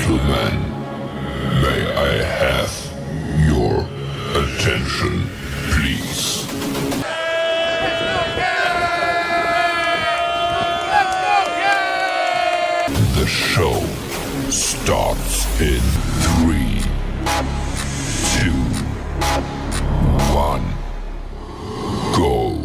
gentlemen, may I have your attention, please? The show starts in 3, 2, 1, go.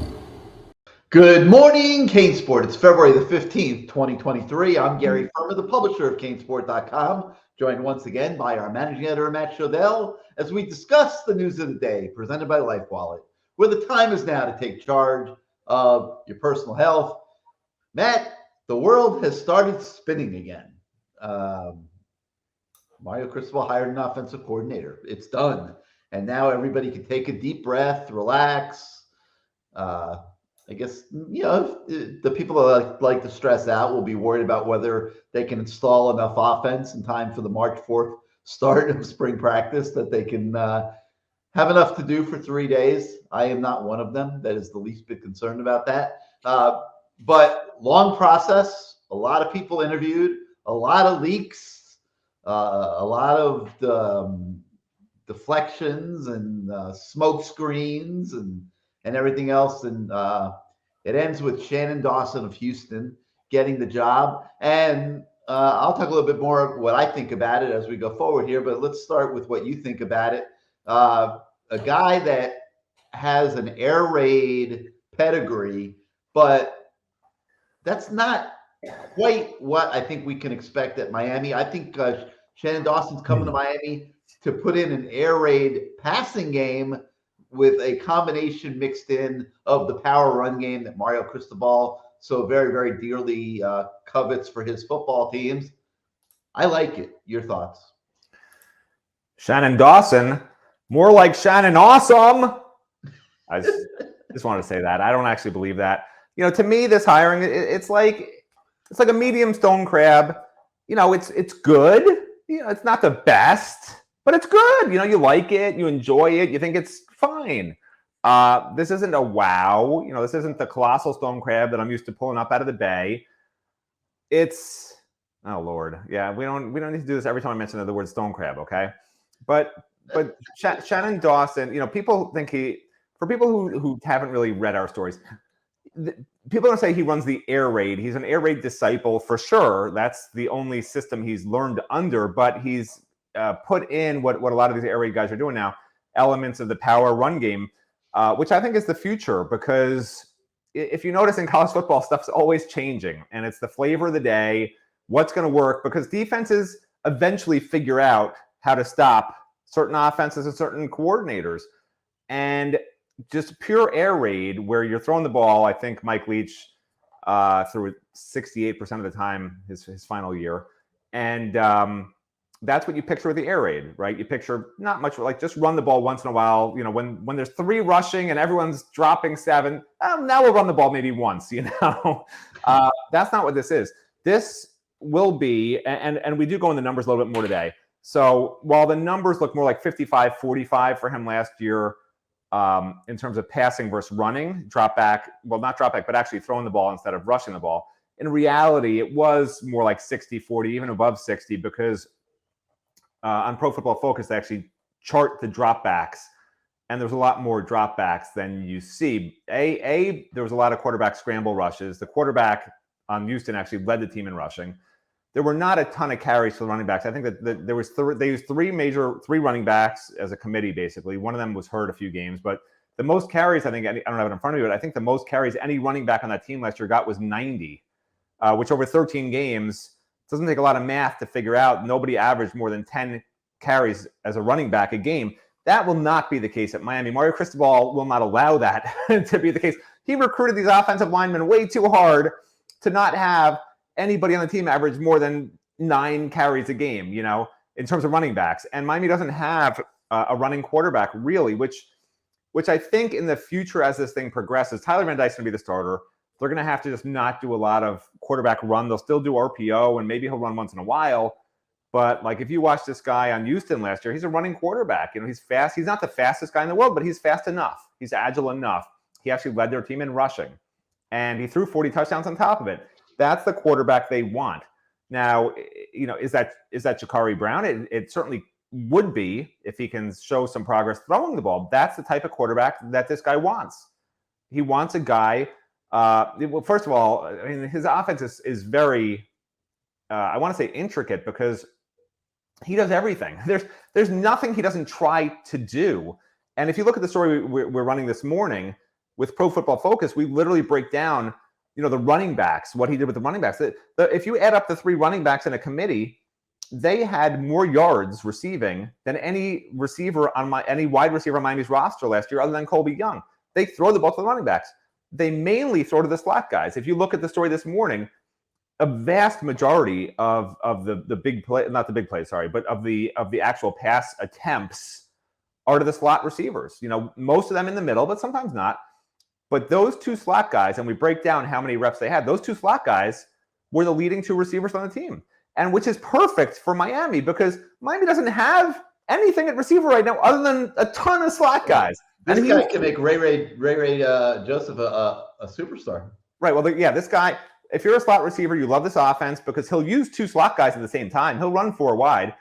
Good morning, CaneSport. It's February the 15th, 2023. I'm Gary Ferman, the publisher of CaneSport.com, joined once again by our managing editor, Matt Shodell, as we discuss the news of the day presented by Life Wallet, where the time is now to take charge of your personal health. Matt, the world has started spinning again. Mario Cristobal hired an offensive coordinator. It's done. And now everybody can take a deep breath, relax. I guess, the people that like to stress out will be worried about whether they can install enough offense in time for the March 4th start of spring practice that they can have enough to do for 3 days. I am not one of them that is the least bit concerned about that. But long process, a lot of people interviewed, a lot of leaks, a lot of deflections and smoke screens and everything else. And it ends with Shannon Dawson of Houston getting the job. And I'll talk a little bit more of what I think about it as we go forward here, but let's start with what you think about it. A guy that has an air raid pedigree, but that's not quite what I think we can expect at Miami. I think Shannon Dawson's coming to Miami to put in an air raid passing game with a combination mixed in of the power run game that Mario Cristobal so very, very dearly covets for his football teams. I like it. Your thoughts? Shannon Dawson, more like Shannon Awesome. I just wanted to say that. I don't actually believe that. To me, this hiring, it's like a medium stone crab. It's good. It's not the best, but it's good. You like it, you enjoy it, you think it's fine. This isn't a wow. This isn't the colossal stone crab that I'm used to pulling up out of the bay. It's, oh Lord, yeah. We don't need to do this every time I mention the word stone crab, okay? But Shannon Dawson, people think for people who haven't really read our stories, people don't say he runs the air raid. He's an air raid disciple for sure. That's the only system he's learned under, but he's put in what a lot of these air raid guys are doing now, elements of the power run game, which I think is the future, because if you notice in college football, stuff's always changing, and it's the flavor of the day, what's going to work, because defenses eventually figure out how to stop certain offenses and certain coordinators. And just pure air raid where you're throwing the ball, I think Mike Leach threw it 68% of the time his final year. And that's what you picture with the air raid, right? You picture not much, like just run the ball once in a while. When there's 3 rushing and everyone's dropping 7, now we'll run the ball maybe once, That's not what this is. This will be, and we do go in the numbers a little bit more today. So while the numbers look more like 55-45 for him last year, in terms of passing versus running, not drop back, but actually throwing the ball instead of rushing the ball. In reality, it was more like 60-40, even above 60, because on Pro Football Focus, they actually chart the dropbacks, and there's a lot more dropbacks than you see. There was a lot of quarterback scramble rushes. The quarterback on Houston actually led the team in rushing. There were not a ton of carries for the running backs. I think that there was they used three running backs as a committee, basically. One of them was hurt a few games, but the most carries, I think, I don't have it in front of me, but I think the most carries any running back on that team last year got was 90, which over 13 games doesn't take a lot of math to figure out. Nobody averaged more than 10 carries as a running back a game. That will not be the case at Miami. Mario Cristobal will not allow that to be the case. He recruited these offensive linemen way too hard to not have anybody on the team average more than 9 carries a game, in terms of running backs. And Miami doesn't have a running quarterback, really, which I think in the future, as this thing progresses, Tyler Van Dyke's going to be the starter. They're going to have to just not do a lot of quarterback run. They'll still do RPO, and maybe he'll run once in a while. But like if you watch this guy on Houston last year, he's a running quarterback. He's fast. He's not the fastest guy in the world, but he's fast enough. He's agile enough. He actually led their team in rushing, and he threw 40 touchdowns on top of it. That's the quarterback they want. Now, is that Jakari Brown? It certainly would be if he can show some progress throwing the ball. That's the type of quarterback that this guy wants. He wants a guy. Well, first of all, I mean, his offense is very, I want to say intricate, because he does everything. There's nothing he doesn't try to do. And if you look at the story we're running this morning with Pro Football Focus, we literally break down, the running backs, what he did with the running backs. If you add up the 3 running backs in a committee, they had more yards receiving than any wide receiver on Miami's roster last year, other than Colby Young. They throw the ball to the running backs. They mainly throw to the slot guys. If you look at the story this morning, a vast majority of the big play, not the big plays, sorry, but of the actual pass attempts are to the slot receivers. Most of them in the middle, but sometimes not. But those 2 slot guys, and we break down how many reps they had, those 2 slot guys were the leading 2 receivers on the team. And which is perfect for Miami, because Miami doesn't have anything at receiver right now other than a ton of slot guys. This guy can make Ray Joseph a superstar. Right. Well, this guy, if you're a slot receiver, you love this offense because he'll use 2 slot guys at the same time. He'll run 4 wide,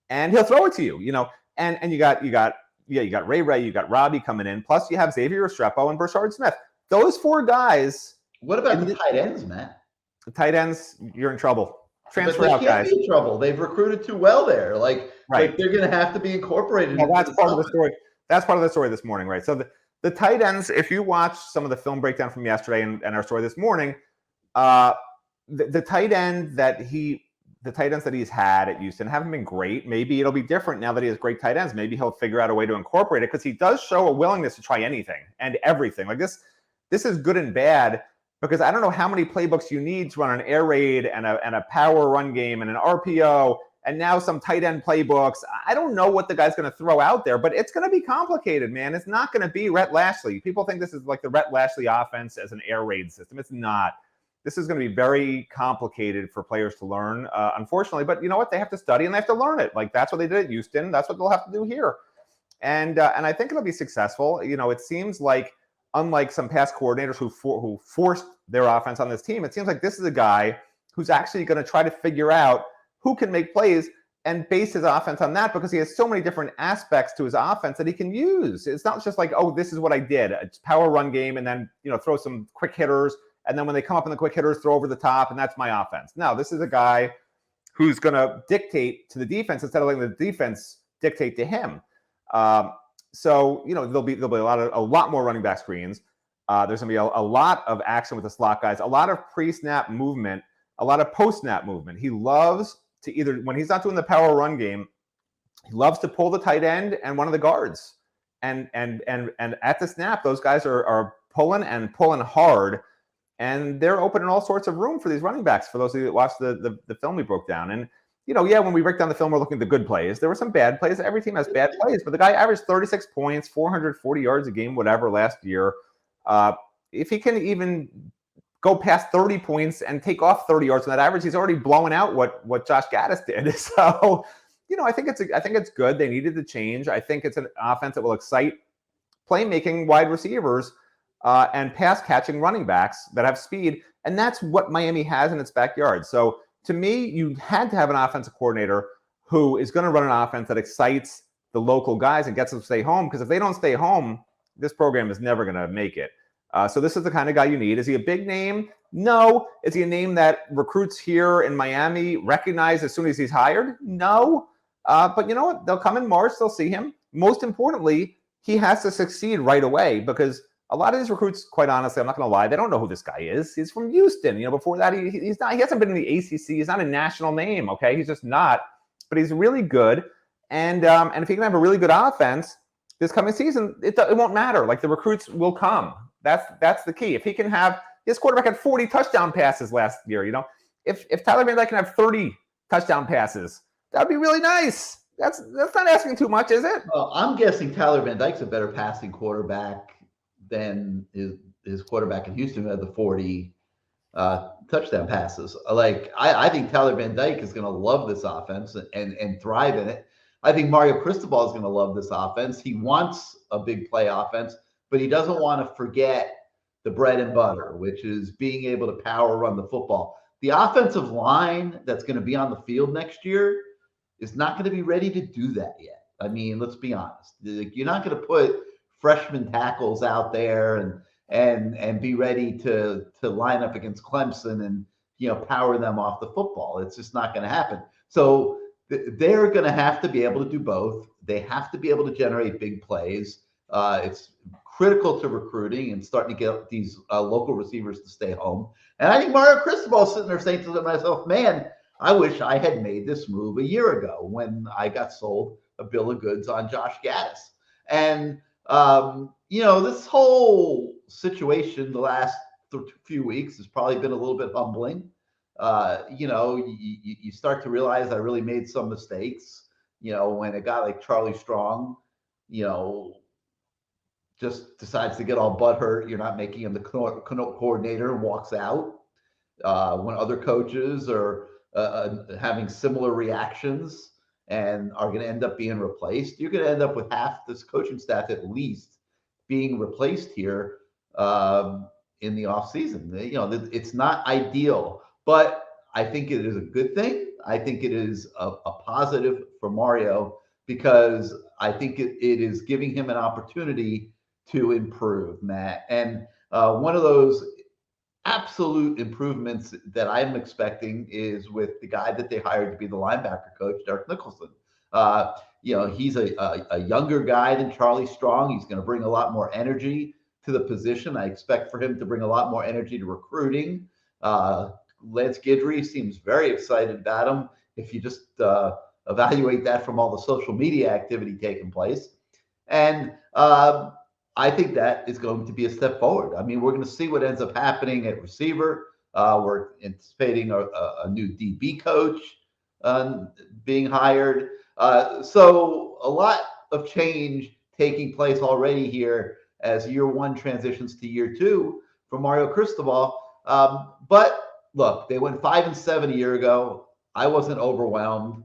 and he'll throw it to you. And you got Ray, you got Robbie coming in. Plus, you have Xavier Restrepo and Brashard Smith. Those 4 guys. What about the tight ends, Matt? The tight ends, you're in trouble. Transfer out, guys. They can't be in trouble. They've recruited too well there. Like they're going to have to be incorporated. Well, that's part of the story. That's part of the story this morning, right? So the tight ends, if you watch some of the film breakdown from yesterday and our story this morning, the tight ends that he's had at Houston haven't been great. Maybe it'll be different now that he has great tight ends. Maybe he'll figure out a way to incorporate it, because he does show a willingness to try anything and everything. Like this is good and bad. Because I don't know how many playbooks you need to run an air raid and a power run game and an RPO and now some tight end playbooks. I don't know what the guy's going to throw out there, but it's going to be complicated, man. It's not going to be Rhett Lashley. People think this is like the Rhett Lashley offense as an air raid system. It's not. This is going to be very complicated for players to learn, unfortunately. But you know what? They have to study and they have to learn it. Like that's what they did at Houston. That's what they'll have to do here. And I think it'll be successful. It seems like, unlike some past coordinators who forced their offense on this team, it seems like this is a guy who's actually going to try to figure out who can make plays and base his offense on that, because he has so many different aspects to his offense that he can use. It's not just like, oh, this is what I did. It's power run game and then, throw some quick hitters. And then when they come up in the quick hitters, throw over the top, and that's my offense. No, this is a guy who's going to dictate to the defense instead of letting the defense dictate to him. So, there'll be a lot more running back screens. There's going to be a lot of action with the slot guys, a lot of pre-snap movement, a lot of post-snap movement. He loves to either, when he's not doing the power run game, he loves to pull the tight end and one of the guards. And at the snap, those guys are pulling hard, and they're opening all sorts of room for these running backs, for those of you that watched the film we broke down. And when we break down the film, we're looking at the good plays. There were some bad plays. Every team has bad plays, but the guy averaged 36 points, 440 yards a game, whatever, last year. If he can even go past 30 points and take off 30 yards on that average, he's already blowing out what Josh Gaddis did. So, I think it's good. They needed to change. I think it's an offense that will excite playmaking wide receivers and pass catching running backs that have speed, and that's what Miami has in its backyard. So, to me, you had to have an offensive coordinator who is going to run an offense that excites the local guys and gets them to stay home, because if they don't stay home, this program is never going to make it. So this is the kind of guy you need. Is he a big name? No. Is he a name that recruits here in Miami recognize as soon as he's hired? No. But you know what? They'll come in March. They'll see him. Most importantly, he has to succeed right away, because a lot of these recruits, quite honestly, I'm not going to lie, they don't know who this guy is. He's from Houston. Before that, he's not. He hasn't been in the ACC. He's not a national name. Okay, he's just not. But he's really good. And if he can have a really good offense this coming season, it won't matter. Like, the recruits will come. That's the key. If he can have, his quarterback had 40 touchdown passes last year. If Tyler Van Dyke can have 30 touchdown passes, that'd be really nice. That's not asking too much, is it? Well, I'm guessing Tyler Van Dyke's a better passing quarterback than his quarterback in Houston, who had the 40 touchdown passes. I think Tyler Van Dyke is going to love this offense and thrive in it. I think Mario Cristobal is going to love this offense. He wants a big play offense, but he doesn't want to forget the bread and butter, which is being able to power run the football. the offensive line that's going to be on the field next year is not going to be ready to do that yet. I mean, let's be honest. You're not going to put freshman tackles out there and be ready to line up against Clemson and power them off the football. It's just not going to happen. So they're going to have to be able to do both. They have to be able to generate big plays. It's critical to recruiting and starting to get these local receivers to stay home. And I think Mario Cristobal's sitting there saying to myself, man, I wish I had made this move a year ago when I got sold a bill of goods on Josh Gaddis. And, this whole situation the last few weeks has probably been a little bit humbling. You start to realize I really made some mistakes, when a guy like Charlie Strong, just decides to get all butthurt. You're not making him the coordinator and walks out. When other coaches are having similar reactions and are going to end up being replaced, you're going to end up with half this coaching staff at least being replaced here in the offseason. It's not ideal, but I think it is a good thing. I think it is a positive for Mario because I think it is giving him an opportunity to improve, Matt. And one of those absolute improvements that I'm expecting is with the guy that they hired to be the linebacker coach, Derek Nicholson. He's a younger guy than Charlie Strong. He's going to bring a lot more energy to the position. I expect for him to bring a lot more energy to recruiting. Lance Guidry seems very excited about him. If you just evaluate that from all the social media activity taking place. And I think that is going to be a step forward. I mean, we're going to see what ends up happening at receiver. We're anticipating a new DB coach being hired. So a lot of change taking place already here as year one transitions to year two for Mario Cristobal. But look, they went 5-7 a year ago. I wasn't overwhelmed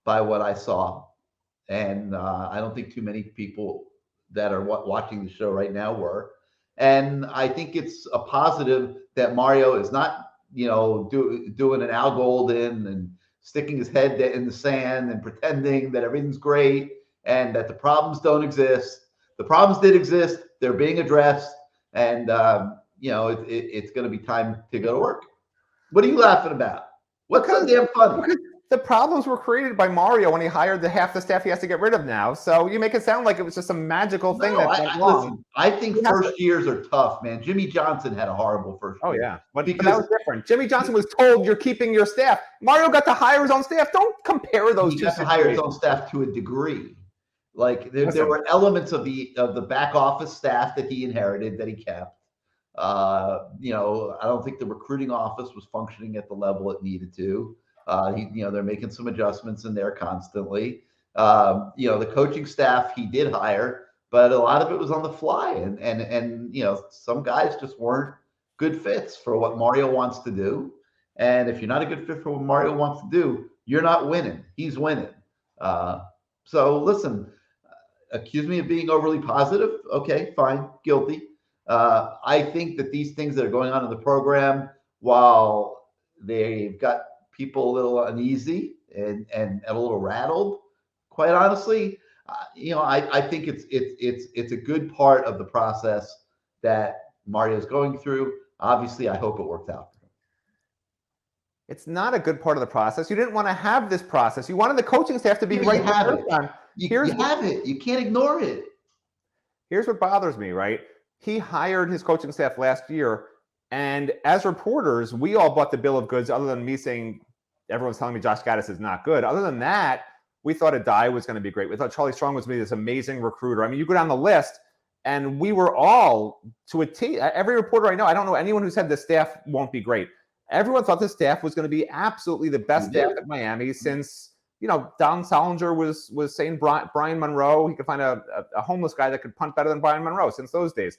by what I saw. And I don't think too many people that are watching the show right now were. And I think it's a positive that Mario is not, doing an Al Golden and sticking his head in the sand and pretending that everything's great and that the problems don't exist. The problems did exist. They're being addressed. And, it's going to be time to go to work. What are you laughing about? What's so damn funny? The problems were created by Mario when he hired the half the staff he has to get rid of now. So you make it sound like it was just a magical thing that went wrong. Listen, I think first years are tough, man. Jimmy Johnson had a horrible first year. Oh, yeah. But that was different. Jimmy Johnson was told you're keeping your staff. Mario got to hire his own staff. Don't compare those two. He got to hire his own staff to a degree. Like there were elements of the back office staff that he inherited that he kept. I don't think the recruiting office was functioning at the level it needed to. They're making some adjustments in there constantly. The coaching staff he did hire, but a lot of it was on the fly, and some guys just weren't good fits for what Mario wants to do. And if you're not a good fit for what Mario wants to do, you're not winning. He's winning. So listen, accuse me of being overly positive. Okay, fine, guilty. I think that these things that are going on in the program, while they've got people a little uneasy and a little rattled, quite honestly, I think it's a good part of the process that Mario's going through. Obviously, I hope it works out for him. It's not a good part of the process. You didn't want to have this process. You wanted the coaching staff to be right the first time. You have it. You can't ignore it. Here's what bothers me, right? He hired his coaching staff last year, and as reporters, we all bought the bill of goods other than me saying everyone's telling me Josh Gaddis is not good. Other than that, we thought Adai was going to be great. We thought Charlie Strong was going to be this amazing recruiter. I mean, you go down the list, and we were all to a T. Every reporter I don't know anyone who said the staff won't be great. Everyone thought the staff was going to be absolutely the best staff at Miami since, Don Solinger was saying Brian Monroe. He could find a homeless guy that could punt better than Brian Monroe since those days,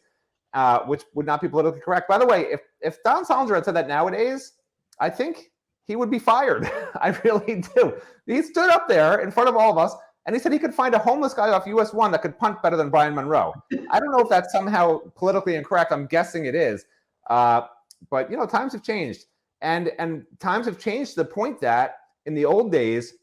which would not be politically correct. By the way, if Don Solinger had said that nowadays, I think he would be fired. I really do. He stood up there in front of all of us, and he said he could find a homeless guy off US 1 that could punt better than Brian Monroe. I don't know if that's somehow politically incorrect. I'm guessing it is. But, times have changed. And times have changed to the point that in the old days,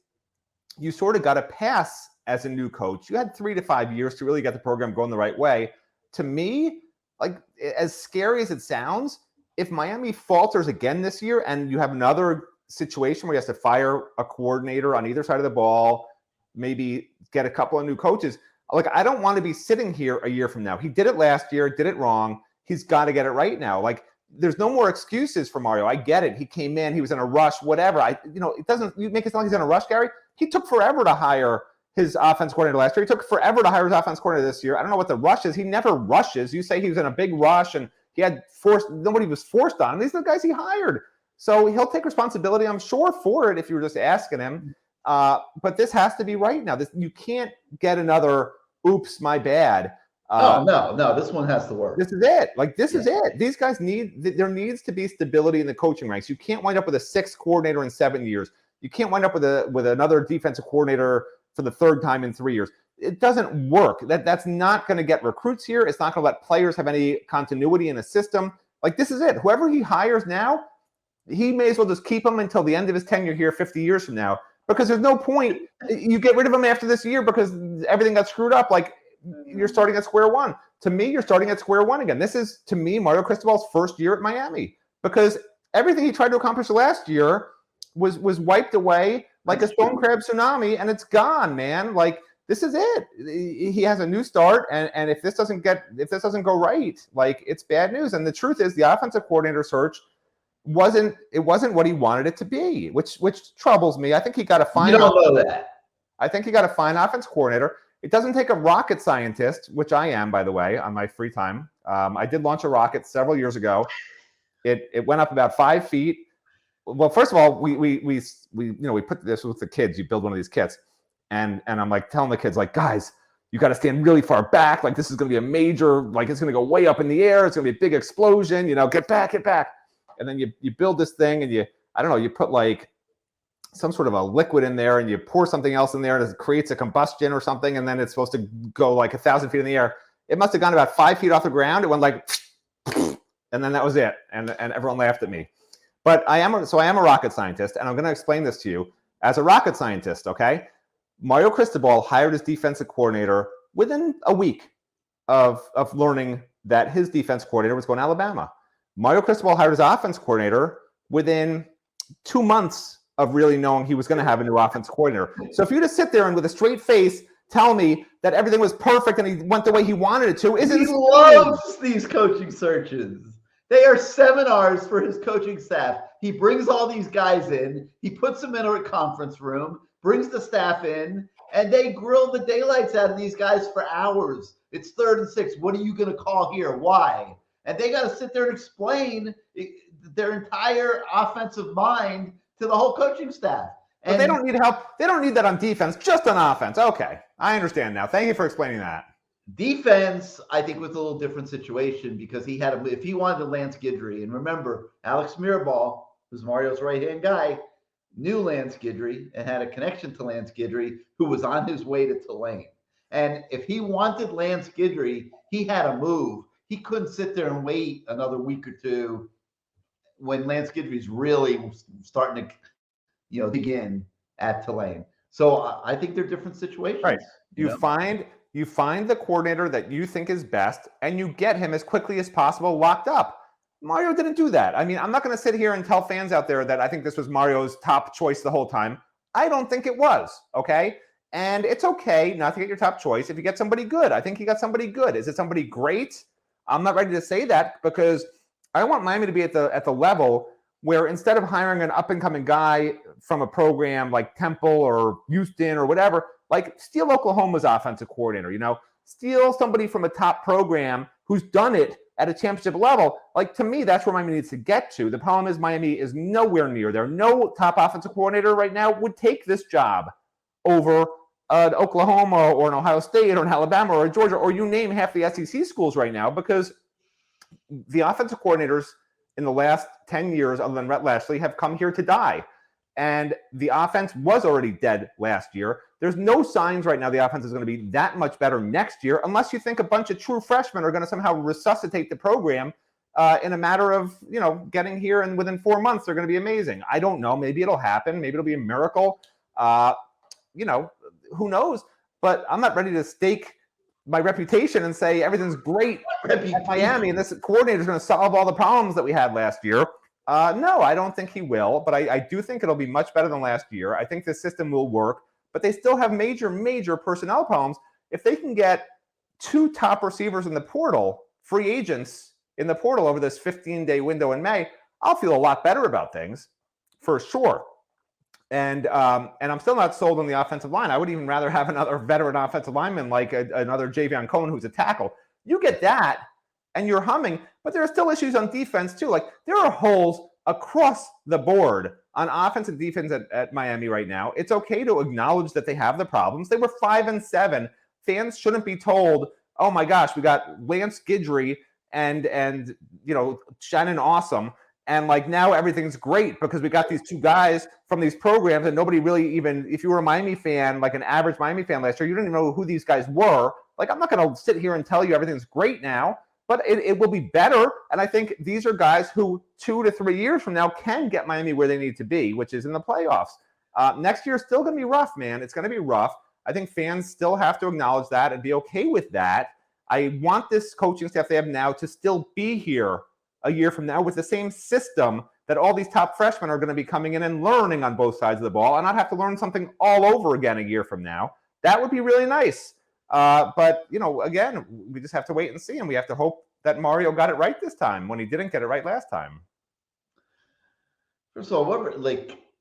you sort of got a pass as a new coach. You had 3 to 5 years to really get the program going the right way. To me, like, as scary as it sounds, if Miami falters again this year and you have another situation where you have to fire a coordinator on either side of the ball, maybe get a couple of new coaches, like, I don't want to be sitting here a year from now. He did it last year, did it wrong. He's got to get it right now. Like, there's no more excuses for Mario. I get it. He came in, he was in a rush, whatever. It doesn't, you make it sound like he's in a rush, Gary. He took forever to hire his offense coordinator last year. He took forever to hire his offense coordinator this year. I don't know what the rush is. He never rushes. You say he was in a big rush and he had nobody was forced on him. These are the guys he hired. So he'll take responsibility, I'm sure, for it if you were just asking him. But this has to be right now. You can't get another, oops, my bad. No, this one has to work. This is it. Like, this is it. These guys there needs to be stability in the coaching ranks. You can't wind up with a 6th coordinator in 7 years. You can't wind up with another defensive coordinator for the 3rd time in 3 years. It doesn't work. That's not going to get recruits here. It's not going to let players have any continuity in a system. Like, this is it. Whoever he hires now, he may as well just keep him until the end of his tenure here 50 years from now, because there's no point. You get rid of him after this year because everything got screwed up. Like, you're starting at square one. To me, you're starting at square one again. This is, to me, Mario Cristobal's first year at Miami, because everything he tried to accomplish last year was wiped away like a stone crab tsunami, and it's gone, man. Like, this is it. He has a new start, and if this doesn't go right, like, it's bad news. And the truth is, the offensive coordinator search wasn't what he wanted it to be, which troubles me. I think he got to find. You don't know that. I think he got to find offense coordinator. It doesn't take a rocket scientist, which I am, by the way, on my free time. I did launch a rocket several years ago. It went up about 5 feet. Well, first of all, we put this with the kids. You build one of these kits, and I'm like telling the kids, like, guys, you got to stand really far back. Like, this is going to be a major, like, it's going to go way up in the air. It's going to be a big explosion. Get back. And then you build this thing, and you put like some sort of a liquid in there, and you pour something else in there, and it creates a combustion or something, and then it's supposed to go like 1,000 feet in the air. It must have gone about 5 feet off the ground. It went like, and then that was it. And everyone laughed at me. But I am a rocket scientist, and I'm going to explain this to you as a rocket scientist, okay? Mario Cristobal hired his defensive coordinator within a week of learning that his defense coordinator was going to Alabama. Mario Cristobal hired his offense coordinator within 2 months of really knowing he was going to have a new offense coordinator. So if you just sit there and with a straight face tell me that everything was perfect and he went the way he wanted it to, he loves these coaching searches. They are seminars for his coaching staff. He brings all these guys in. He puts them in a conference room, brings the staff in, and they grill the daylights out of these guys for hours. It's 3rd and 6. What are you going to call here? Why? And they got to sit there and explain their entire offensive mind to the whole coaching staff. And but they don't need help. They don't need that on defense, just on offense. Okay, I understand now. Thank you for explaining that. Defense, I think, was a little different situation because if he wanted Lance Guidry, and remember, Alex Mirabal, who's Mario's right-hand guy, knew Lance Guidry and had a connection to Lance Guidry, who was on his way to Tulane. And if he wanted Lance Guidry, he had to move. He couldn't sit there and wait another week or two when Lance Guidry's really starting to, begin at Tulane. So I think they're different situations. Right. You find the coordinator that you think is best, and you get him as quickly as possible locked up. Mario didn't do that. I mean, I'm not going to sit here and tell fans out there that I think this was Mario's top choice the whole time. I don't think it was, okay? And it's okay not to get your top choice if you get somebody good. I think he got somebody good. Is it somebody great? I'm not ready to say that because I want Miami to be at the level where instead of hiring an up-and-coming guy from a program like Temple or Houston or whatever, like steal Oklahoma's offensive coordinator, steal somebody from a top program who's done it at a championship level. Like, to me, that's where Miami needs to get to. The problem is Miami is nowhere near there. No top offensive coordinator right now would take this job over an Oklahoma or an Ohio State or an Alabama or a Georgia, or you name half the SEC schools right now, because the offensive coordinators in the last 10 years, other than Rhett Lashley, have come here to die. And the offense was already dead last year. There's no signs right now the offense is going to be that much better next year, unless you think a bunch of true freshmen are going to somehow resuscitate the program in a matter of, getting here, and within 4 months, they're going to be amazing. I don't know. Maybe it'll happen. Maybe it'll be a miracle. Who knows? But I'm not ready to stake my reputation and say everything's great at Miami and this coordinator is going to solve all the problems that we had last year. No, I don't think he will, but I do think it'll be much better than last year. I think the system will work, but they still have major, major personnel problems. If they can get 2 top receivers in the portal, free agents in the portal over this 15-day window in May, I'll feel a lot better about things for sure. And I'm still not sold on the offensive line. I would even rather have another veteran offensive lineman like another Javion Cohen who's a tackle. You get that, and you're humming. But there are still issues on defense too. Like there are holes across the board on offense and defense at Miami right now. It's okay to acknowledge that they have the problems. They were 5-7. Fans shouldn't be told, "Oh my gosh, we got Lance Guidry and Shannon Awesome." And like now everything's great because we got these 2 guys from these programs, and nobody really even, if you were a Miami fan, like an average Miami fan last year, you didn't even know who these guys were. Like I'm not going to sit here and tell you everything's great now, but it will be better. And I think these are guys who 2 to 3 years from now can get Miami where they need to be, which is in the playoffs. Next year is still going to be rough, man. It's going to be rough. I think fans still have to acknowledge that and be okay with that. I want this coaching staff they have now to still be here a year from now with the same system that all these top freshmen are going to be coming in and learning on both sides of the ball, and not have to learn something all over again a year from now. That would be really nice. But, again, we just have to wait and see, and we have to hope that Mario got it right this time when he didn't get it right last time. First of all,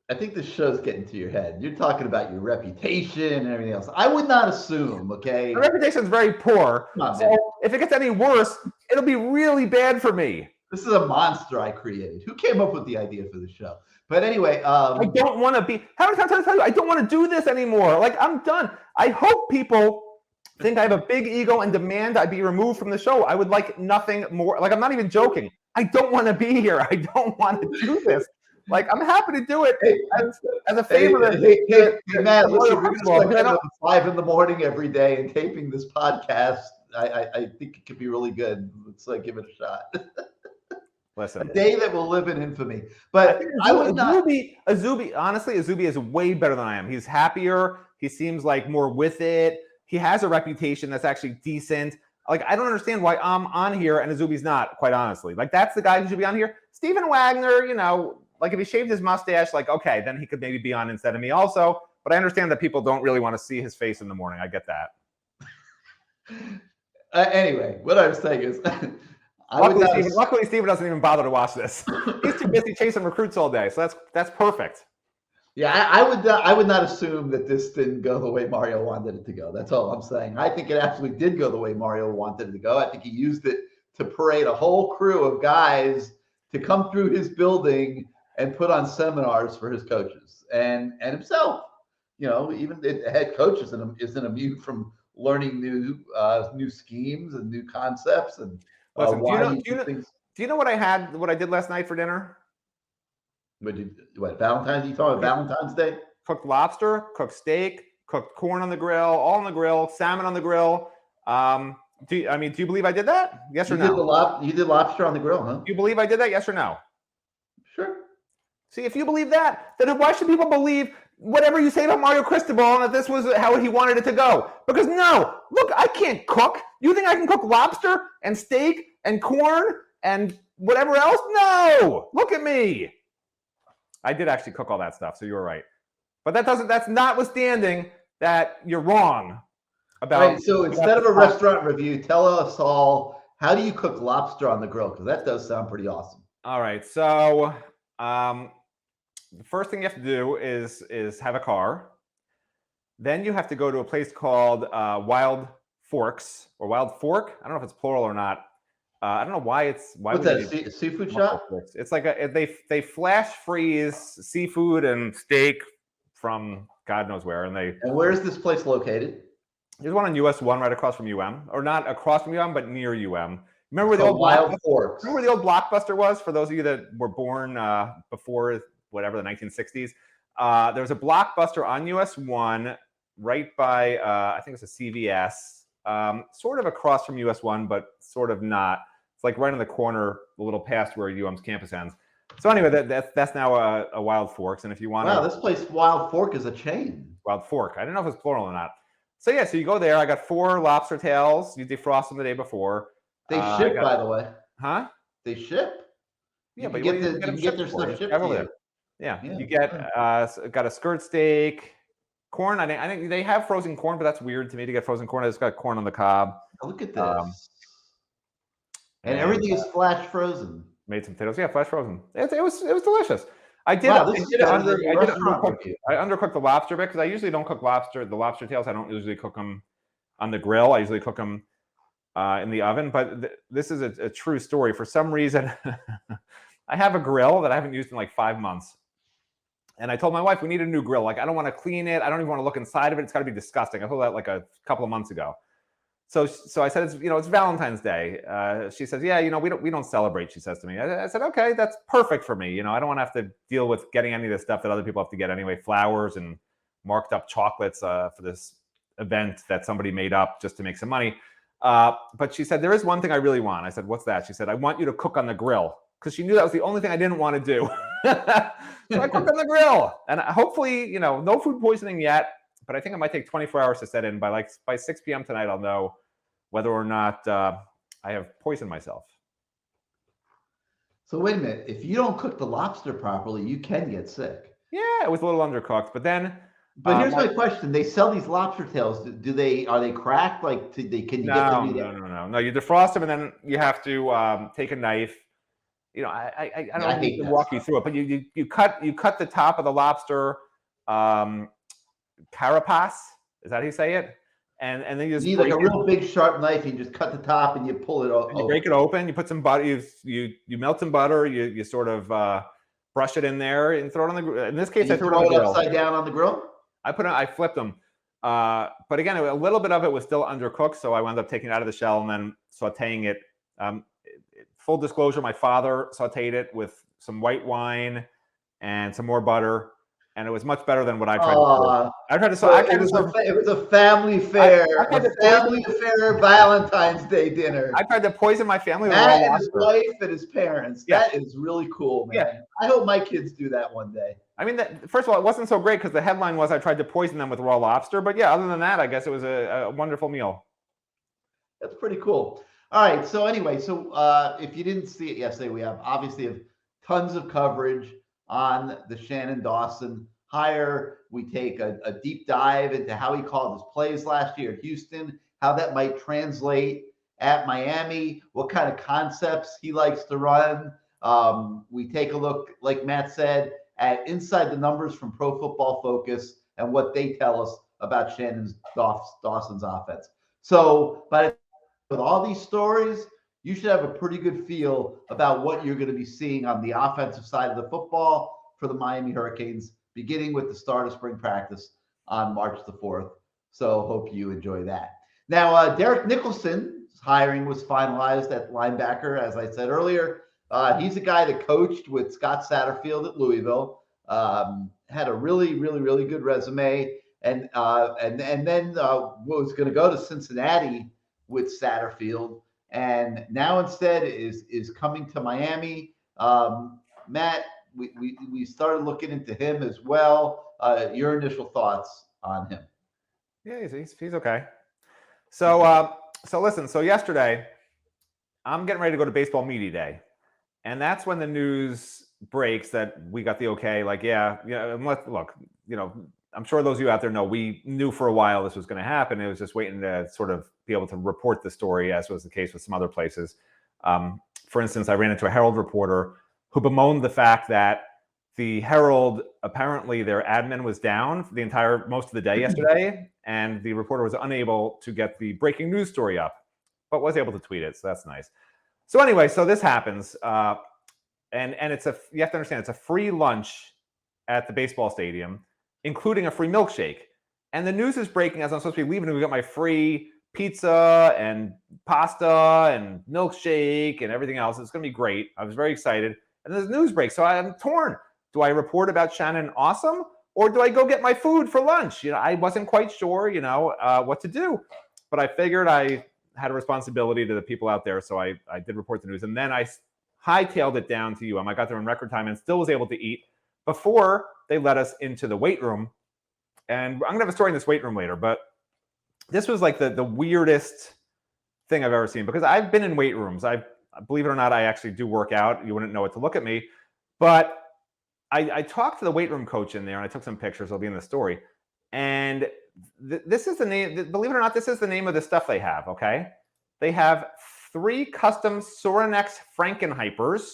I think this show's getting to your head. You're talking about your reputation and everything else. I would not assume, okay? My reputation is very poor. So if it gets any worse, it'll be really bad for me. This is a monster I created. Who came up with the idea for the show? But anyway, I don't want to be. How many times did I tell you I don't want to do this anymore? Like I'm done. I hope people think I have a big ego and demand I be removed from the show. I would like nothing more. Like I'm not even joking. I don't want to be here. I don't want to do this. Like I'm happy to do it as a favor. Hey, Matt, listen, we're going to spend 5 a.m. every day and taping this podcast. I think it could be really good. Let's give it a shot. Listen, a day that will live in infamy. But I would not. Azubi is way better than I am. He's happier. He seems like more with it. He has a reputation that's actually decent. Like I don't understand why I'm on here and Azubi's not. Quite honestly, like that's the guy who should be on here. Steven Wagner, like if he shaved his mustache, like okay, then he could maybe be on instead of me also. But I understand that people don't really want to see his face in the morning. I get that. Anyway, what I'm saying is. Luckily, Steven doesn't even bother to watch this. He's too busy chasing recruits all day, so that's perfect. Yeah, I would not assume that this didn't go the way Mario wanted it to go. That's all I'm saying. I think it actually did go the way Mario wanted it to go. I think he used it to parade a whole crew of guys to come through his building and put on seminars for his coaches and himself. Even the head coach isn't immune from learning new schemes and new concepts and. Listen, do you know what I did last night for dinner? Valentine's? You talking about Valentine's Day? Cooked lobster, cooked steak, cooked corn on the grill, all on the grill, salmon on the grill. Do you believe I did that? Yes or no? You did lobster on the grill, huh? Do you believe I did that? Yes or no? Sure. See, if you believe that, then why should people believe whatever you say about Mario Cristobal and that this was how he wanted it to go? Because no, look, I can't cook. You think I can cook lobster and steak and corn and whatever else? No, look at me. I did actually cook all that stuff, so you were right. But that's notwithstanding that you're wrong about. All right, so instead of a restaurant review, tell us all, how do you cook lobster on the grill? Because that does sound pretty awesome. All right, so the first thing you have to do is have a car. Then you have to go to a place called Wild Forks or Wild Fork. I don't know if it's plural or not. I don't know why it's. What's that? Seafood shop? It's like they flash freeze seafood and steak from God knows where, and where is this place located? There's one on US 1 right across from UM, or not across from UM, but near UM. Remember where the old Wild Forks? Remember where the old Blockbuster was? For those of you that were born before whatever the 1960s, there was a Blockbuster on US 1 right by I think it's a CVS, sort of across from US 1, but sort of not. It's like right on the corner, a little past where UM's campus ends. So anyway, that's now a Wild Forks, and if you want, wow, this place Wild Fork is a chain. Wild Fork. I don't know if it's plural or not. So yeah, so you go there. I got 4 lobster tails. You defrost them the day before. They ship, by the way. Huh? They ship. Yeah, You but can you get their stuff shipped to you. Yeah, Yeah. you get got a skirt steak, corn. I think they have frozen corn, but that's weird to me to get frozen corn. I just got corn on the cob. Oh, look at this. And everything is flash frozen. Made some potatoes. Yeah, flash frozen. It was delicious. I did. Wow, I undercooked the lobster bit because I usually don't cook the lobster tails. I don't usually cook them on the grill. I usually cook them in the oven. But this is a true story. For some reason, I have a grill that I haven't used in like 5 months. And I told my wife, we need a new grill. Like, I don't want to clean it. I don't even want to look inside of it. It's got to be disgusting. I told that like a couple of months ago. So I said, it's Valentine's Day. She says, yeah, we don't celebrate, she says to me. I said, okay, that's perfect for me. I don't want to have to deal with getting any of the stuff that other people have to get anyway, flowers and marked up chocolates for this event that somebody made up just to make some money. But she said, there is one thing I really want. I said, what's that? She said, I want you to cook on the grill, because she knew that was the only thing I didn't want to do. So I cooked on the grill, and hopefully, no food poisoning yet. But I think it might take 24 hours to set in. By 6 p.m. tonight, I'll know whether or not I have poisoned myself. So wait a minute. If you don't cook the lobster properly, you can get sick. Yeah, it was a little undercooked. But then... But here's my question. They sell these lobster tails. Are they cracked? Like, can you get them? No. You defrost them, and then you have to take a knife. I don't need to walk you through it, but you cut the top of the lobster carapace. Is that how you say it? And then you just need like a real big sharp knife. You just cut the top and you pull it off. You break it open. You put some butter. You melt some butter. You sort of brush it in there and throw it on the grill. In this case, I threw it on the grill. Upside down on the grill. I flipped them. But again, a little bit of it was still undercooked, so I wound up taking it out of the shell and then sautéing it. Full disclosure, my father sautéed it with some white wine and some more butter, and it was much better than what I tried to do. It was a family fare. Family affair Valentine's Day dinner. I tried to poison my family with Matt and his wife and his parents. Yeah. That is really cool, man. Yeah. I hope my kids do that one day. I mean, first of all, it wasn't so great because the headline was I tried to poison them with raw lobster. But yeah, other than that, I guess it was a wonderful meal. That's pretty cool. All right. So anyway, if you didn't see it yesterday, we obviously have tons of coverage on the Shannon Dawson hire. We take a deep dive into how he called his plays last year at Houston, how that might translate at Miami, what kind of concepts he likes to run. We take a look, like Matt said, at inside the numbers from Pro Football Focus and what they tell us about Dawson's offense. So, with all these stories, you should have a pretty good feel about what you're going to be seeing on the offensive side of the football for the Miami Hurricanes, beginning with the start of spring practice on March the 4th. So hope you enjoy that. Now, Derek Nicholson's hiring was finalized at linebacker, as I said earlier. He's a guy that coached with Scott Satterfield at Louisville, had a really, really, really good resume, and then was going to go to Cincinnati with Satterfield, and now instead is coming to Miami. Matt, we started looking into him as well. Your initial thoughts on him? Yeah, he's okay. So listen. So yesterday, I'm getting ready to go to baseball media day, and that's when the news breaks that we got the okay. Like, look, I'm sure those of you out there know we knew for a while this was going to happen. It was just waiting to sort of be able to report the story, as was the case with some other places. For instance, I ran into a Herald reporter who bemoaned the fact that the Herald, apparently their admin was down for most of the day yesterday, and the reporter was unable to get the breaking news story up, but was able to tweet it, so that's nice. So anyway, so this happens, and you have to understand, it's a free lunch at the baseball stadium, including a free milkshake. And the news is breaking as I'm supposed to be leaving, and we got my free pizza and pasta and milkshake and everything else. It's going to be great. I was very excited. And then the news breaks, so I'm torn. Do I report about Shannon Awesome, or do I go get my food for lunch? I wasn't quite sure, what to do. But I figured I had a responsibility to the people out there, so I did report the news, and then I hightailed it down to UM. I got there in record time and still was able to eat before they let us into the weight room. And I'm gonna have a story in this weight room later, but this was like the weirdest thing I've ever seen, because I've been in weight rooms. Believe it or not, I actually do work out. You wouldn't know it to look at me, but I talked to the weight room coach in there, and I took some pictures. They'll be in the story. And this is the name. Believe it or not, this is the name of the stuff they have. Okay, they have 3 custom Sorinex Frankenhypers.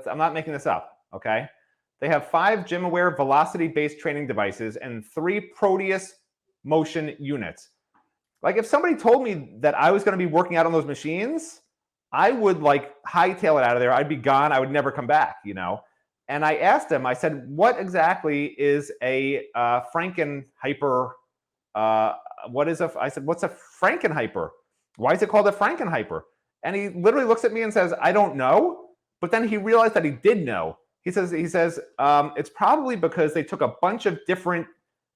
I'm not making this up. Okay, they have 5 gym-aware velocity-based training devices and 3 Proteus motion units. Like, if somebody told me that I was going to be working out on those machines, I would like hightail it out of there. I'd be gone. I would never come back, you know? And I asked him, I said, what exactly is a Frankenhyper? I said, what's a Frankenhyper? Why is it called a Frankenhyper? And he literally looks at me and says, I don't know. But then he realized that he did know. He says, it's probably because they took a bunch of different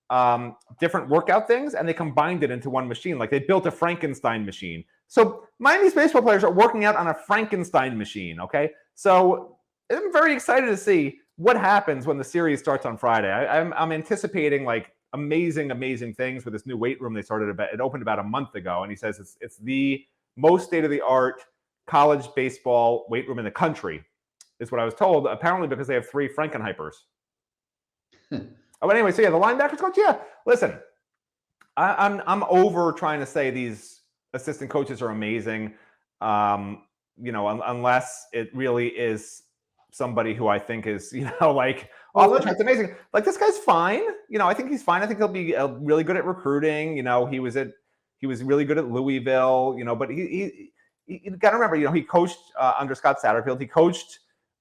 workout things and they combined it into one machine. Like, they built a Frankenstein machine. So Miami's baseball players are working out on a Frankenstein machine. Okay, so I'm very excited to see what happens when the series starts on Friday. I'm anticipating like amazing things with this new weight room they started. It opened about a month ago, and he says it's the most state-of-the-art college baseball weight room in the country, is what I was told. Apparently because they have 3 Frankenhypers. Oh, but anyway, so yeah, the linebackers coach. Yeah, listen, I'm over trying to say these assistant coaches are amazing. You know, unless it really is somebody who I think is, you know, like, off the charts amazing. Like, this guy's fine. You know, I think he's fine. I think he'll be really good at recruiting. You know, he was really good at Louisville. You know, but you got to remember, you know, he coached under Scott Satterfield. He coached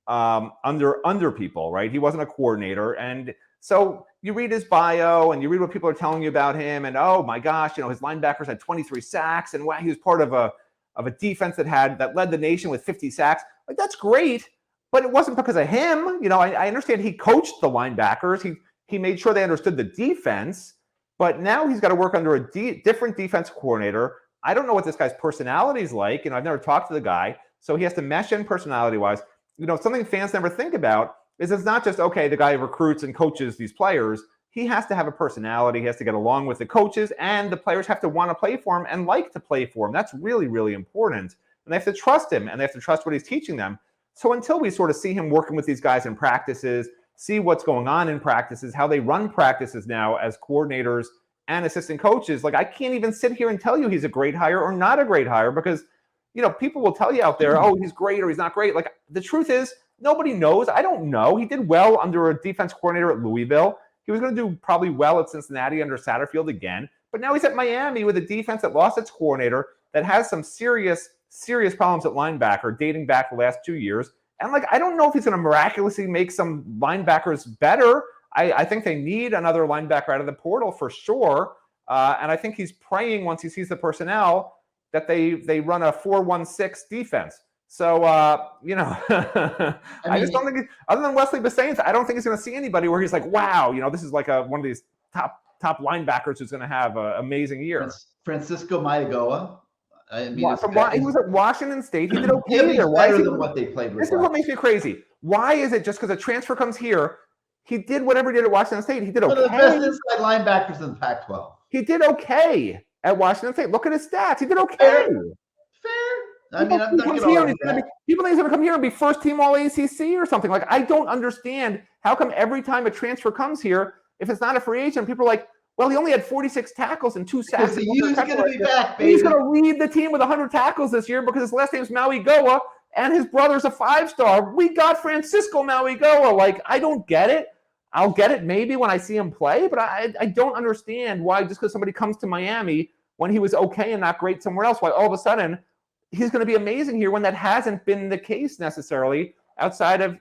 under people, right? He wasn't a coordinator, and so you read his bio and you read what people are telling you about him, and oh my gosh, you know, his linebackers had 23 sacks, and wow, he was part of a defense that led the nation with 50 sacks. Like, that's great, but it wasn't because of him. You know, I understand he coached the linebackers. He made sure they understood the defense, but now he's got to work under a different defense coordinator. I don't know what this guy's personality is like. You know, I've never talked to the guy, so he has to mesh in personality-wise. You know, something fans never think about is it's not just, okay, the guy recruits and coaches these players. He has to have a personality. He has to get along with the coaches, and the players have to want to play for him and like to play for him. That's really, really important. And they have to trust him, and they have to trust what he's teaching them. So until we sort of see him working with these guys in practices, see what's going on in practices, how they run practices now as coordinators and assistant coaches, like, I can't even sit here and tell you he's a great hire or not a great hire, because, you know, people will tell you out there, oh, he's great or he's not great. Like, the truth is, nobody knows. I don't know. He did well under a defense coordinator at Louisville. He was going to do probably well at Cincinnati under Satterfield again. But now he's at Miami with a defense that lost its coordinator, that has some serious problems at linebacker dating back the last 2 years. And, like, I don't know if he's going to miraculously make some linebackers better. I think they need another linebacker out of the portal for sure. And I think he's praying, once he sees the personnel, that they run a 4-1-6 defense. So, you know, I just don't think, other than Wesley Bissainthe, I don't think he's going to see anybody where he's like, wow, you know, this is like one of these top linebackers who's going to have an amazing year. Francisco Maiagoa. I mean, he was at Washington State. He did okay there. Better than what they played with. This is what makes me crazy. Why is it just because a transfer comes here? He did whatever he did at Washington State. He did okay. One of the best inside linebackers in the Pac-12. He did okay at Washington State. Look at his stats. He did okay. Fair. I mean, I'm not going to. People think he's going to come here and be first team all ACC or something. Like, I don't understand how come every time a transfer comes here, if it's not a free agent, people are like, well, he only had 46 tackles and 2 sacks. He's going to be back, baby. He's going to lead the team with 100 tackles this year because his last name's Maiagoa and his brother's a 5-star. We got Francisco Maiagoa. Like, I don't get it. I'll get it maybe when I see him play, but I don't understand why, just because somebody comes to Miami when he was okay and not great somewhere else, why all of a sudden he's going to be amazing here when that hasn't been the case necessarily, outside of,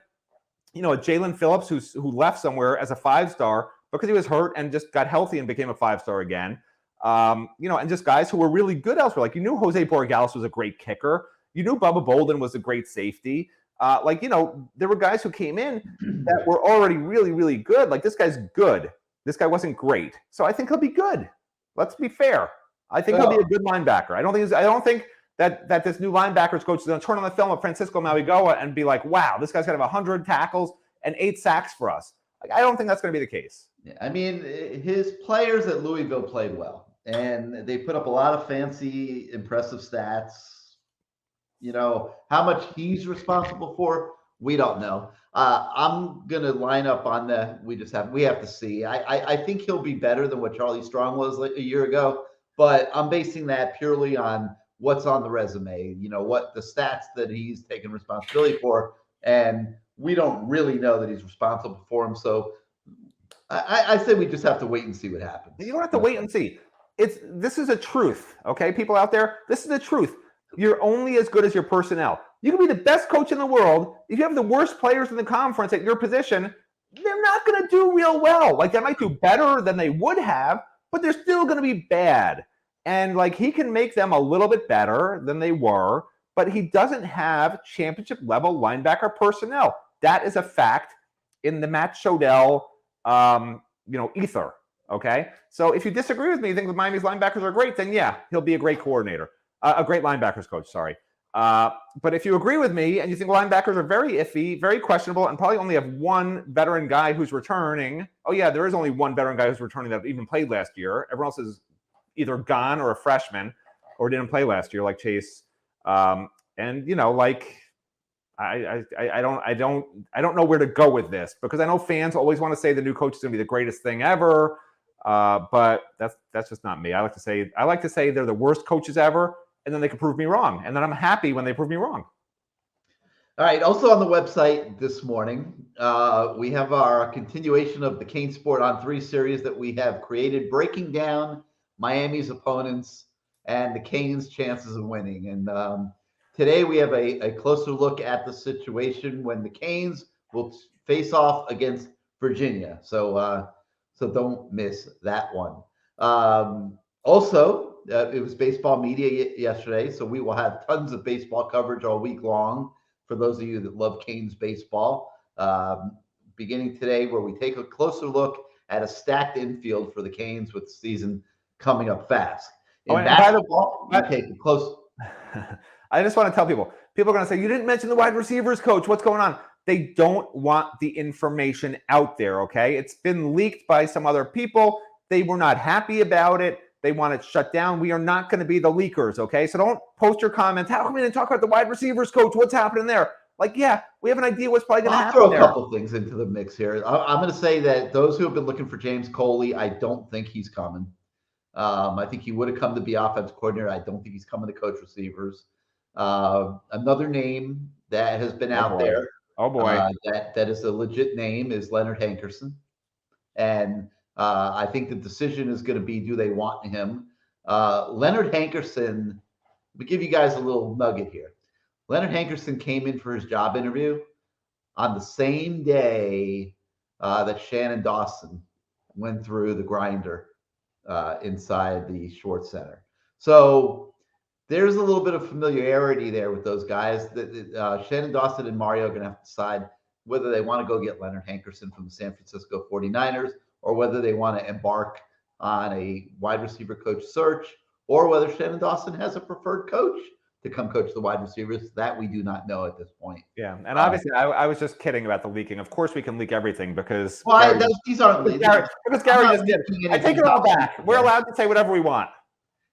you know, a Jalen Phillips who left somewhere as a 5-star because he was hurt and just got healthy and became a 5-star again. You know, and just guys who were really good elsewhere. Like, you knew Jose Borregales was a great kicker. You knew Bubba Bolden was a great safety. Like, you know, there were guys who came in that were already really, really good. Like, this guy's good. This guy wasn't great. So I think he'll be good. Let's be fair. I think he'll be a good linebacker. I don't think that this new linebackers coach is going to turn on the film of Francisco Maligoa and be like, wow, this guy's going to have 100 tackles and 8 sacks for us. Like, I don't think that's going to be the case. Yeah, I mean, his players at Louisville played well, and they put up a lot of fancy, impressive stats. You know, how much he's responsible for, we don't know. I'm going to line up on that. We have to see. I think he'll be better than what Charlie Strong was like a year ago, but I'm basing that purely on what's on the resume, you know, what the stats that he's taken responsibility for. And we don't really know that he's responsible for them. So I say we just have to wait and see what happens. You don't have to wait and see. This is a truth, okay? People out there, this is the truth. You're only as good as your personnel. You can be the best coach in the world. If you have the worst players in the conference at your position, they're not going to do real well. Like, they might do better than they would have, but they're still going to be bad. And, like, he can make them a little bit better than they were, but he doesn't have championship-level linebacker personnel. That is a fact in the Matt Shodell, ether, okay? So if you disagree with me, you think the Miami's linebackers are great, then yeah, he'll be a great coordinator. A great linebackers coach, sorry. But if you agree with me and you think linebackers are very iffy, very questionable, and probably only have one veteran guy who's returning. Oh, yeah, there is only one veteran guy who's returning that even played last year. Everyone else is either gone or a freshman or didn't play last year, like Chase. I don't know where to go with this, because I know fans always want to say the new coach is going to be the greatest thing ever. But that's just not me. I like to say they're the worst coaches ever, and then they can prove me wrong. And then I'm happy when they prove me wrong. All right. Also on the website this morning, we have our continuation of the CaneSport on 3 series that we have created, breaking down Miami's opponents and the Canes' chances of winning. And today we have a closer look at the situation when the Canes will face off against Virginia. So don't miss that one. Also, it was baseball media yesterday, so we will have tons of baseball coverage all week long for those of you that love Canes baseball. Beginning today, where we take a closer look at a stacked infield for the Canes with the season coming up fast. In basketball, we take a close. I just want to tell people are going to say, you didn't mention the wide receivers coach. What's going on? They don't want the information out there, okay? It's been leaked by some other people. They were not happy about it. They want it shut down. We are not going to be the leakers, okay? So don't post your comments. How come we didn't talk about the wide receivers coach? What's happening there? Like, yeah, we have an idea what's probably going to happen there. I'll throw a couple things into the mix here. I'm going to say that those who have been looking for James Coley, I don't think he's coming. I think he would have come to be offensive coordinator. I don't think he's coming to coach receivers. Another name that has been out there. Oh boy, that is a legit name is Leonard Hankerson, and I think the decision is going to be, do they want him? Leonard Hankerson. Let me give you guys a little nugget here. Leonard Hankerson came in for his job interview on the same day that Shannon Dawson went through the grinder inside the Schwartz Center. So there's a little bit of familiarity there with those guys. Shannon Dawson and Mario are going to have to decide whether they want to go get Leonard Hankerson from the San Francisco 49ers, or whether they want to embark on a wide receiver coach search, or whether Shannon Dawson has a preferred coach to come coach the wide receivers. That we do not know at this point. Yeah, and obviously I was just kidding about the leaking. Of course we can leak everything because these aren't because Gary just did. I take it all back. We're allowed to say whatever we want.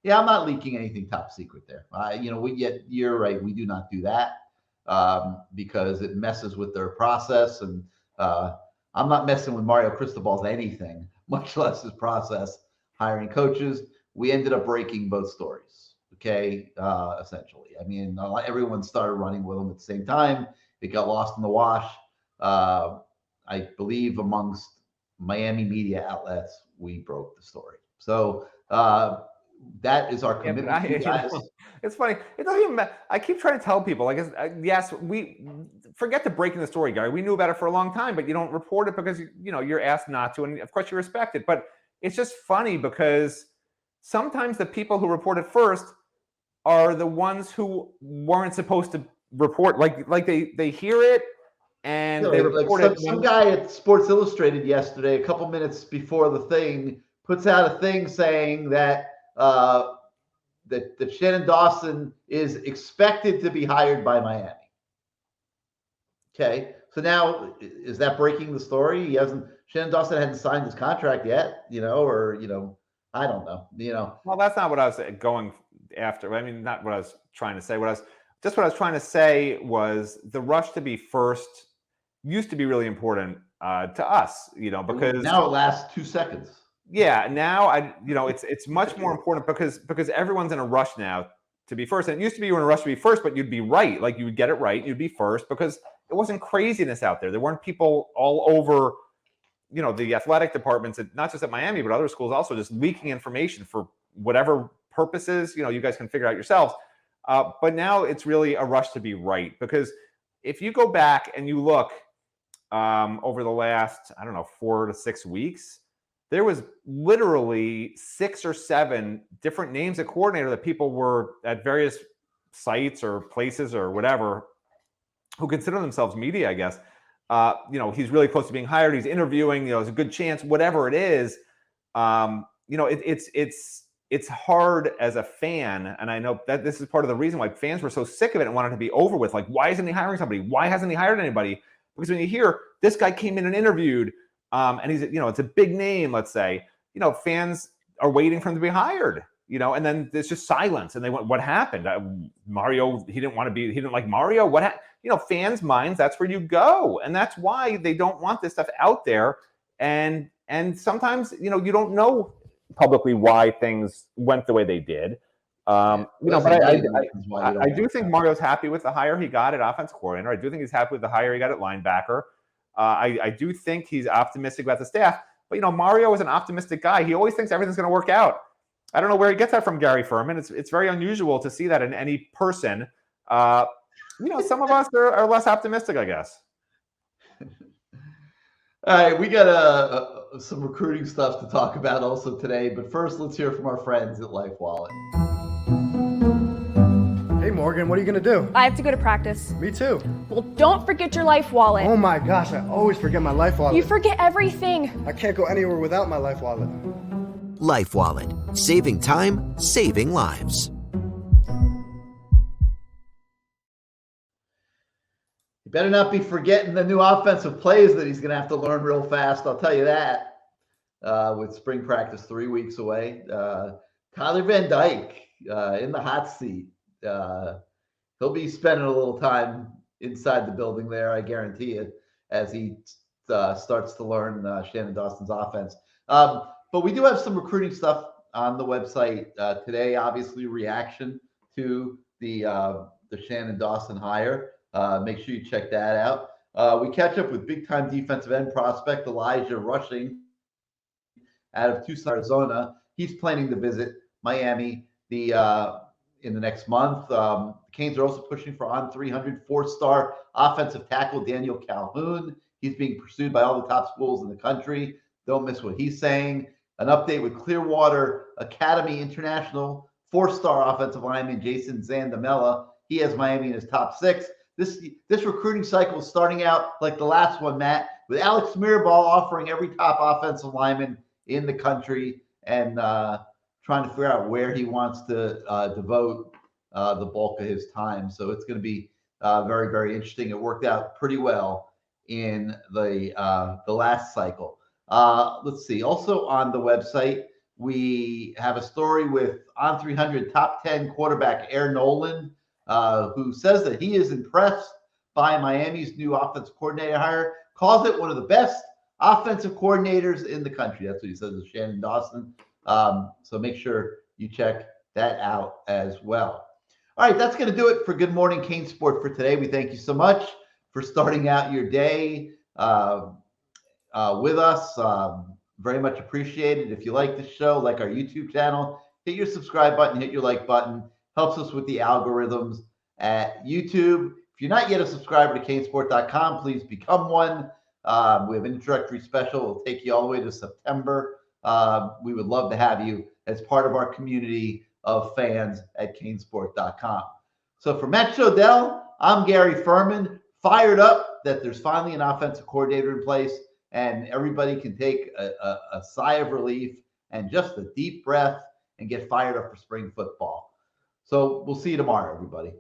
Yeah, I'm not leaking anything top secret there. You're right. We do not do that because it messes with their process, and I'm not messing with Mario Cristobal's anything, much less his process hiring coaches. We ended up breaking both stories. Okay, essentially. I mean, everyone started running with them at the same time. It got lost in the wash. I believe amongst Miami media outlets, we broke the story. So that is our commitment to you guys. It's funny. It doesn't even matter. I keep trying to tell people, yes, we forget the breaking the story, Gary. We knew about it for a long time, but you don't report it because you're asked not to, and of course you respect it. But it's just funny because sometimes the people who report it first are the ones who weren't supposed to report. Like they hear it and they report it. Some guy at Sports Illustrated yesterday, a couple minutes before the thing, puts out a thing saying that that Shannon Dawson is expected to be hired by Miami. Okay, so now is that breaking the story? Shannon Dawson hadn't signed his contract yet, or I don't know, Well, that's not what I was going after. I mean, not what I was trying to say. What I was trying to say was the rush to be first used to be really important to us, because now it lasts 2 seconds. Yeah, now it's much more important because everyone's in a rush now to be first. And it used to be you were in a rush to be first, but you'd be right. Like you would get it right, you'd be first because it wasn't craziness out there. There weren't people all over, the athletic departments, not just at Miami, but other schools also just leaking information for whatever purposes, you guys can figure out yourselves. But now it's really a rush to be right because if you go back and you look over the last, 4 to 6 weeks, there was literally 6 or 7 different names of coordinator that people were at various sites or places or whatever who consider themselves media, I guess. He's really close to being hired. He's interviewing, there's a good chance, whatever it is. It's hard as a fan. And I know that this is part of the reason why fans were so sick of it and wanted to be over with. Like, why isn't he hiring somebody? Why hasn't he hired anybody? Because when you hear this guy came in and interviewed, and he's, it's a big name, let's say, fans are waiting for him to be hired, and then there's just silence. And they went, what happened? Mario, he didn't like Mario. Fans' minds, that's where you go. And that's why they don't want this stuff out there. And sometimes, you don't know publicly why things went the way they did. But I do think Mario's happy with the hire he got at offense coordinator. I do think he's happy with the hire he got at linebacker. I do think he's optimistic about the staff. But, Mario is an optimistic guy. He always thinks everything's going to work out. I don't know where he gets that from, Gary Ferman. It's very unusual to see that in any person. Some of us are less optimistic, I guess. All right, we got some recruiting stuff to talk about also today. But first, let's hear from our friends at Life Wallet. Hey, Morgan, what are you going to do? I have to go to practice. Me too. Well, don't forget your Life Wallet. Oh my gosh, I always forget my Life Wallet. You forget everything. I can't go anywhere without my Life Wallet. Life Wallet. Saving time, saving lives. You better not be forgetting the new offensive plays that he's going to have to learn real fast. I'll tell you that. With spring practice 3 weeks away, Tyler Van Dyke in the hot seat. He'll be spending a little time inside the building there, I guarantee you, as he starts to learn Shannon Dawson's offense. But we do have some recruiting stuff on the website today. Obviously, reaction to the Shannon Dawson hire. Make sure you check that out. We catch up with big-time defensive end prospect Elijah Rushing out of Tucson, Arizona. He's planning to visit Miami in the next month. The Canes are also pushing for on 300 4-star offensive tackle Daniel Calhoun. He's being pursued by all the top schools in the country. Don't miss what he's saying. An update with Clearwater Academy International 4-star offensive lineman Jason Zandamela. He has Miami in his top 6. This recruiting cycle is starting out like the last one, Matt, with Alex Mirabal offering every top offensive lineman in the country and trying to figure out where he wants to devote the bulk of his time. So it's going to be very, very interesting. It worked out pretty well in the last cycle. Let's see. Also on the website, we have a story with on 300 top 10 quarterback Air Nolan, who says that he is impressed by Miami's new offensive coordinator hire, calls it one of the best offensive coordinators in the country. That's what he says of Shannon Dawson. So make sure you check that out as well. All right, that's going to do it for Good Morning CaneSport for today. We thank you so much for starting out your day with us. Very much appreciated. If you like this show, like our YouTube channel, hit your subscribe button, hit your like button. Helps us with the algorithms at YouTube. If you're not yet a subscriber to CaneSport.com, please become one. We have an introductory special. It'll take you all the way to September. We would love to have you as part of our community of fans at CaneSport.com. So for Matt Shodell, I'm Gary Ferman, fired up that there's finally an offensive coordinator in place and everybody can take a sigh of relief and just a deep breath and get fired up for spring football. So we'll see you tomorrow, everybody.